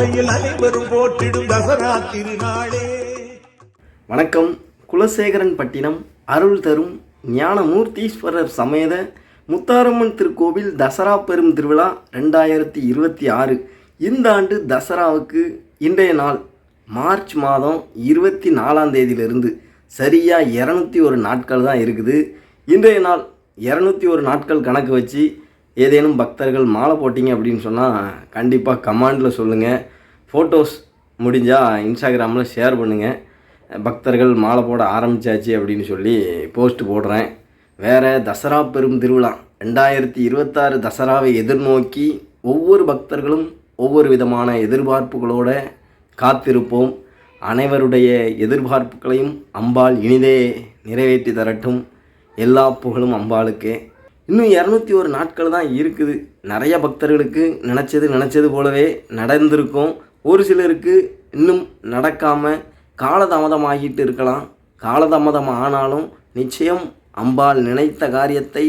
உண்மையில் அனைவரும் போற்றிடும் தசரா திருநாளே. வணக்கம். குலசேகரன் பட்டினம் அருள் தரும் ஞானமூர்த்தீஸ்வரர் சமேத முத்தாரம்மன் திருக்கோவில் தசரா பெரும் திருவிழா 2026. இந்த ஆண்டு தசராவுக்கு இன்றைய நாள் மார்ச் மாதம் 24ஆம் தேதியிலிருந்து சரியாக 201 நாட்கள் தான் இருக்குது. இன்றைய நாள் 201 நாட்கள் கணக்கு வச்சு ஏதேனும் பக்தர்கள் மாலை போட்டிங்க அப்படின்னு சொன்னால் கண்டிப்பாக கமெண்டில் சொல்லுங்கள். ஃபோட்டோஸ் முடிஞ்சால் இன்ஸ்டாகிராமில் ஷேர் பண்ணுங்கள். பக்தர்கள் மாலை போட ஆரம்பித்தாச்சு அப்படின்னு சொல்லி போஸ்ட் போடுறேன். வேறு தசரா பெரும் திருவிழா 2026 தசராவை எதிர்நோக்கி ஒவ்வொரு பக்தர்களும் ஒவ்வொரு விதமான எதிர்பார்ப்புகளோடு காத்திருப்போம். அனைவருடைய எதிர்பார்ப்புகளையும் அம்பாள் இனிதே நிறைவேற்றி தரட்டும். எல்லா புகழும் அம்பாளுக்கே. இன்னும் 201 நாட்கள் தான் இருக்குது. நிறைய பக்தர்களுக்கு நினச்சது போலவே நடந்திருக்கும். ஒரு சிலருக்கு இன்னும் நடக்காமல் காலதாமதமாகிட்டு இருக்கலாம். காலதாமதம் ஆனாலும் நிச்சயம் அம்பாள் நினைத்த காரியத்தை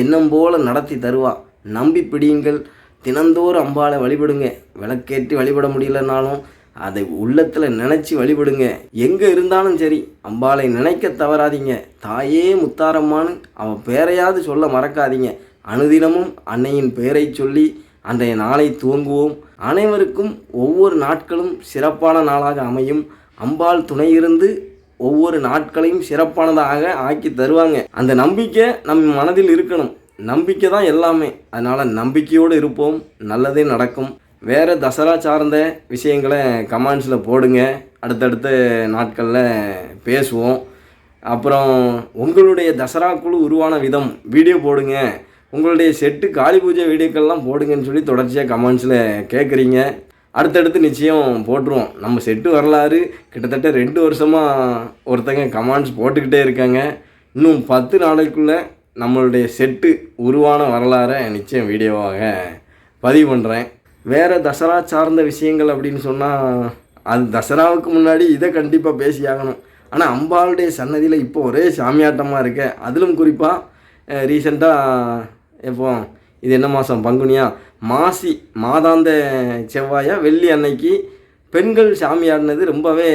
எண்ணம் போல நடத்தி தருவா. நம்பி பிடியுங்கள். தினந்தோறும் அம்பாளை வழிபடுங்க. விளக்கேற்றி வழிபட முடியலனாலும் அதை உள்ளத்தில் நினச்சி வழிபடுங்க. எங்கே இருந்தாலும் சரி அம்பாளை நினைக்க தவறாதீங்க. தாயே முத்தாரம்மான்னு அவள் பேரையாவது சொல்ல மறக்காதீங்க. அனுதினமும் அன்னையின் பெயரை சொல்லி அன்றைய நாளை துவங்குவோம். அனைவருக்கும் ஒவ்வொரு நாட்களும் சிறப்பான நாளாக அமையும். அம்பாள் துணையிருந்து ஒவ்வொரு நாட்களையும் சிறப்பானதாக ஆக்கி தருவாங்க. அந்த நம்பிக்கை நம் மனதில் இருக்கணும். நம்பிக்கை தான் எல்லாமே. அதனால் நம்பிக்கையோடு இருப்போம். நல்லதே நடக்கும். வேறு தசரா சார்ந்த விஷயங்களை கமெண்ட்ஸில் போடுங்க. அடுத்தடுத்த நாட்களில் பேசுவோம். அப்புறம் உங்களுடைய தசரா குழு உருவான விதம் வீடியோ போடுங்க. உங்களுடைய செட்டு காளி பூஜை வீடியோக்கள்லாம் போடுங்கன்னு சொல்லி தொடர்ச்சியாக கமெண்ட்ஸில் கேட்குறீங்க. அடுத்தடுத்து நிச்சயம் போட்டுருவோம். நம்ம செட்டு வரலாறு கிட்டத்தட்ட 2 வருஷமாக ஒருத்தங்க கமெண்ட்ஸ் போட்டுக்கிட்டே இருக்காங்க. இன்னும் 10 நாளைக்குள்ளே நம்மளுடைய செட்டு உருவான வரலாறை நிச்சயம் வீடியோவாக பதிவு பண்ணுறேன். வேறு தசரா சார்ந்த விஷயங்கள் அப்படின்னு சொன்னால் அது தசராவுக்கு முன்னாடி இதை கண்டிப்பாக பேசி ஆகணும். ஆனால் அம்பாளுடைய சன்னதியில் இப்போ ஒரே சாமியாட்டமாக இருக்க. அதிலும் குறிப்பாக ரீசெண்டாக எப்போ இது என்ன மாதம் பங்குனியா மாசி மாதாந்த செவ்வாயா வெள்ளி அன்னைக்கு பெண்கள் சாமியாடினது ரொம்பவே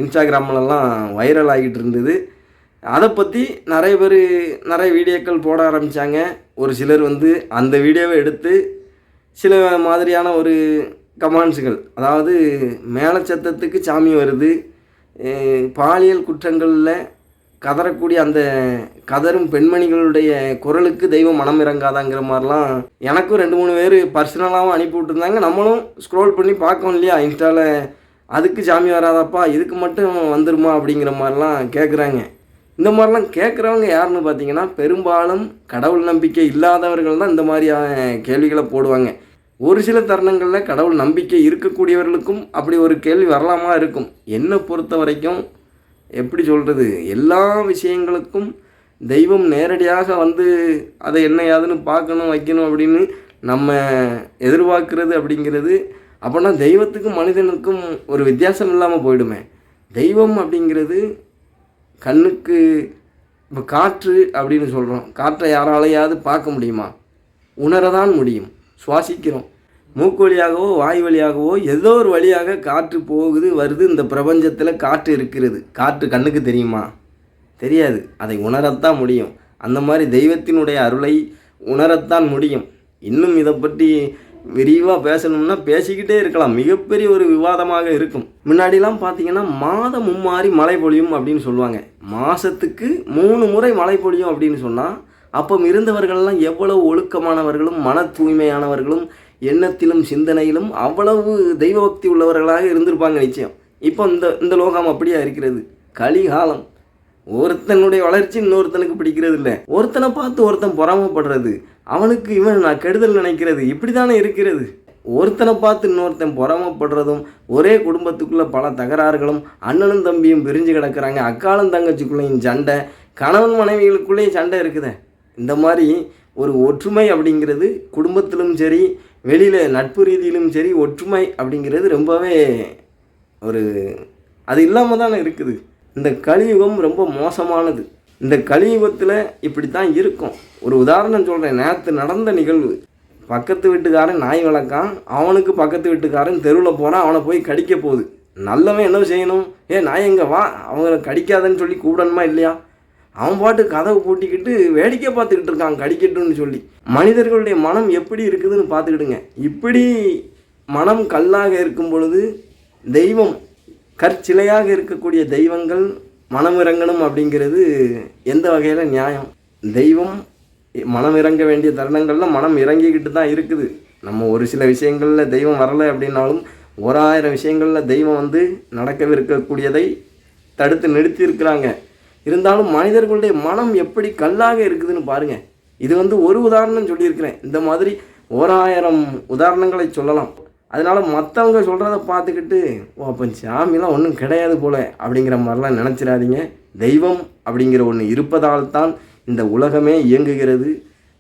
இன்ஸ்டாகிராம்லலாம் வைரல் ஆகிட்டு இருந்தது. அதை பற்றி நிறைய பேர் நிறைய வீடியோக்கள் போட ஆரம்பித்தாங்க. ஒரு சிலர் அந்த வீடியோவை எடுத்து சில மாதிரியான ஒரு கமெண்ட்ஸுகள், அதாவது மேலச்சத்தத்துக்கு சாமி வருது, பாலியல் குற்றங்களில் கதறக்கூடிய அந்த கதரும் பெண்மணிகளுடைய குரலுக்கு தெய்வம் மனம் இறங்காதாங்கிற மாதிரிலாம் எனக்கும் 2-3 பேர் பர்சனலாகவும் அனுப்பி விட்டுருந்தாங்க. நம்மளும் ஸ்க்ரோல் பண்ணி பார்க்கோம் இல்லையா இன்ஸ்டாவில். அதுக்கு சாமி வராதாப்பா, இதுக்கு மட்டும் வந்துருமா அப்படிங்கிற மாதிரிலாம் கேட்குறாங்க. இந்த மாதிரிலாம் கேட்குறவங்க யாருன்னு பார்த்தீங்கன்னா பெரும்பாலும் கடவுள் நம்பிக்கை இல்லாதவர்கள் தான் இந்த மாதிரியான கேள்விகளை போடுவாங்க. ஒரு சில தருணங்களில் கடவுள் நம்பிக்கை இருக்கக்கூடியவர்களுக்கும் அப்படி ஒரு கேள்வி வரலாமா இருக்கும். என்னை பொறுத்த வரைக்கும் எப்படி சொல்கிறது, எல்லா விஷயங்களுக்கும் தெய்வம் நேரடியாக அதை என்ன யாதுன்னு பார்க்கணும் வைக்கணும் அப்படின்னு நம்ம எதிர்பார்க்கிறது அப்படிங்கிறது அப்படின்னா தெய்வத்துக்கும் மனிதனுக்கும் ஒரு வித்தியாசம் இல்லாமல் போயிடுமே. தெய்வம் அப்படிங்கிறது கண்ணுக்கு இப்போ காற்று அப்படின்னு சொல்கிறோம். காற்றை யாராலையாவது பார்க்க முடியுமா? உணரதான் முடியும். சுவாசிக்கிறோம். மூக்கு வழியாகவோ வாய் வழியாகவோ ஏதோ ஒரு வழியாக காற்று போகுது வருது. இந்த பிரபஞ்சத்தில் காற்று இருக்கிறது. காற்று கண்ணுக்கு தெரியுமா? தெரியாது. அதை உணரத்தான் முடியும். அந்த மாதிரி தெய்வத்தினுடைய அருளை உணரத்தான் முடியும். இன்னும் இதை பற்றி விரிவாக பேசணும்னா பேசிக்கிட்டே இருக்கலாம். மிகப்பெரிய ஒரு விவாதமாக இருக்கும். முன்னாடிலாம் பார்த்தீங்கன்னா மாதம் மும்மாறி மழை பொழியும் அப்படின்னு சொல்லுவாங்க. மாதத்துக்கு 3 முறை மழை பொழியும் அப்படின்னு சொன்னால் அப்போ இருந்தவர்கள்லாம் எவ்வளவு ஒழுக்கமானவர்களும் மன தூய்மையானவர்களும் எண்ணத்திலும் சிந்தனையிலும் அவ்வளவு தெய்வ பக்தி உள்ளவர்களாக இருந்திருப்பாங்க நிச்சயம். இப்போ இந்த லோகம் அப்படியா இருக்கிறது? கலிகாலம். ஒருத்தனுடைய வளர்ச்சி இன்னொருத்தனுக்கு பிடிக்கிறது இல்லை. ஒருத்தனை பார்த்து ஒருத்தன் பொறாமப்படுறது, அவனுக்கு இவன் நான் கெடுதல் நினைக்கிறது, இப்படி தானே இருக்கிறது. ஒருத்தனை பார்த்து இன்னொருத்தன் பொறாமப்படுறதும், ஒரே குடும்பத்துக்குள்ளே பல தகராறுகளும், அண்ணனும் தம்பியும் பிரிஞ்சு கிடக்கிறாங்க, அக்காலும் தங்கச்சிக்குள்ளேயும் சண்டை, கணவன் மனைவிகளுக்குள்ளேயும் சண்டை இருக்குதே. இந்த மாதிரி ஒரு ஒற்றுமை அப்படிங்கிறது குடும்பத்திலும் சரி வெளியில் நட்பு ரீதியிலும் சரி ஒற்றுமை அப்படிங்கிறது ரொம்பவே அது இல்லாமல் தானே இருக்குது. இந்த கலியுகம் ரொம்ப மோசமானது. இந்த கலியுகத்தில் இப்படி தான் இருக்கும். ஒரு உதாரணம் சொல்கிறேன். நேற்று நடந்த நிகழ்வு பக்கத்து வீட்டுக்காரன் நாய் வளர்க்கான், அவனுக்கு பக்கத்து வீட்டுக்காரன் தெருவில் போகிறான், அவனை போய் கடிக்க போகுது. நல்லவன் என்ன செய்யணும்? நாய் எங்கே வா, அவங்கள கடிக்காதன்னு சொல்லி கூப்பிடணுமா இல்லையா? அவன் பாட்டு கதவை பூட்டிக்கிட்டு வேடிக்கை பார்த்துக்கிட்டு இருக்கான் கடிக்கட்டும்னு சொல்லி. மனிதர்களுடைய மனம் எப்படி இருக்குதுன்னு பார்த்துக்கிடுங்க. இப்படி மனம் கல்லாக இருக்கும் பொழுது தெய்வம், கற்சிலையாக இருக்கக்கூடிய தெய்வங்கள் மனம் இறங்கணும் அப்படிங்கிறது எந்த வகையில் நியாயம்? தெய்வம் மனம் இறங்க வேண்டிய தருணங்களில் மனம் இறங்கிக்கிட்டு தான் இருக்குது. நம்ம ஒரு சில விஷயங்களில் தெய்வம் வரலை அப்படின்னாலும் 1000 விஷயங்களில் தெய்வம் நடக்கவிருக்கக்கூடியதை தடுத்து நிறுத்தி இருக்கிறாங்க. இருந்தாலும் மனிதர்களுடைய மனம் எப்படி கல்லாக இருக்குதுன்னு பாருங்கள். இது ஒரு உதாரணம் சொல்லியிருக்கிறேன். இந்த மாதிரி 1000 உதாரணங்களை சொல்லலாம். அதனால் மற்றவங்க சொல்கிறத பார்த்துக்கிட்டு அப்போ சாமிலாம் ஒன்றும் கிடையாது போல அப்படிங்கிற மாதிரிலாம் நினச்சிடாதீங்க. தெய்வம் அப்படிங்கிற ஒன்று இருப்பதால் தான் இந்த உலகமே இயங்குகிறது.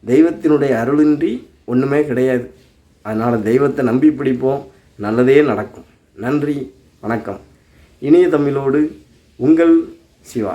தெய்வத்தினுடைய அருளின்றி ஒன்றுமே கிடையாது. அதனால் தெய்வத்தை நம்பி பிடிப்போம், நல்லதே நடக்கும். நன்றி, வணக்கம். இனிய தமிழோடு உங்கள் சிவா.